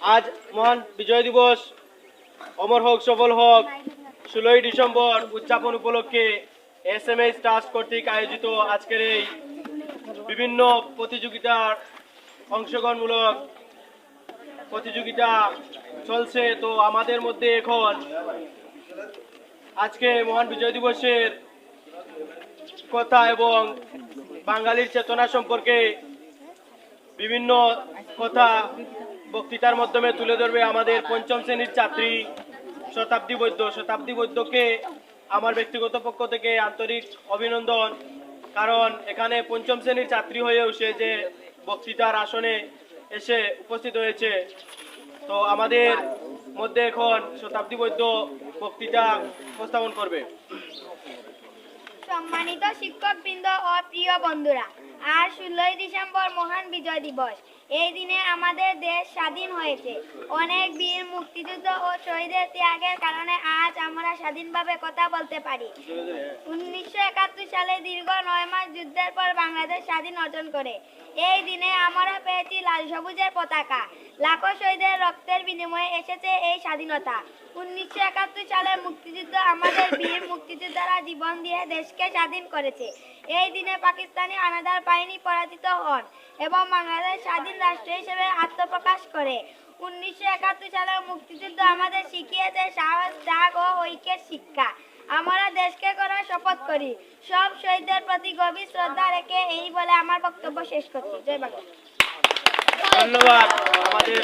আজ মহান বিজয় দিবস অমর হোক সফল হোক 16ই ডিসেম্বর উদযাপন উপলক্ষে এসএমএস ট্রাস্ট কর্তৃক আয়োজিত আজকের এই বিভিন্ন প্রতিযোগিতার অংশগ্রহণমূলক প্রতিযোগিতা চলছে। তো আমাদের মধ্যে এখন আজকে মহান বিজয় দিবসের কথা এবং বাঙালির চেতনা সম্পর্কে বিভিন্ন কথা বক্তৃতার মাধ্যমে তুলে ধরবে আমাদের পঞ্চম শ্রেণীর ছাত্রী শতাব্দী বৈদ্যকে আমার ব্যক্তিগত পক্ষ থেকে আন্তরিক অভিনন্দন। কারণ এখানে পঞ্চম শ্রেণীর ছাত্রী হয়েও সে যে বক্তৃতার আসনে এসে উপস্থিত হয়েছে। তো আমাদের মধ্যে এখন শতাব্দী বৈদ্য বক্তৃতা উপস্থাপন করবে। সম্মানিত শিক্ষকবৃন্দ ও প্রিয় বন্ধুরা, আজ 16ই ডিসেম্বর মহান বিজয় দিবস। এই দিনে আমাদের দেশ স্বাধীন হয়েছে। অনেক বীর মুক্তিযুদ্ধ ও শহীদের ত্যাগের কারণে আজ আমরা স্বাধীনভাবে কথা বলতে পারি। 1971 সালে দীর্ঘ 9 মাস যুদ্ধের পর বাংলাদেশ স্বাধীন অর্জন করে। এই দিনে আমরা পেয়েছি লাল সবুজের পতাকা। লাখো শহীদের রক্তের বিনিময়ে এসেছে এই স্বাধীনতা। 1971 সালের মুক্তিযুদ্ধ আমাদের বীর মুক্তিযোদ্ধারা জীবন দিয়ে দেশকে স্বাধীন করেছে। এই দিনে পাকিস্তানি হানাদার বাহিনী পরাজিত হন এবং বাংলাদেশ স্বাধীন রাষ্ট্র হিসেবে আত্মপ্রকাশ করে। 1971 সালের মুক্তিযুদ্ধ আমাদের শিখিয়েছে সাহস, ত্যাগ ও ঐক্যের শিক্ষা। আমরা দেশকে করার শপথ করি। সব শহীদদের প্রতি গভীর শ্রদ্ধা রেখে এই বলে আমার বক্তব্য শেষ করছি। জয় বাংলা। ধন্যবাদ আমাদের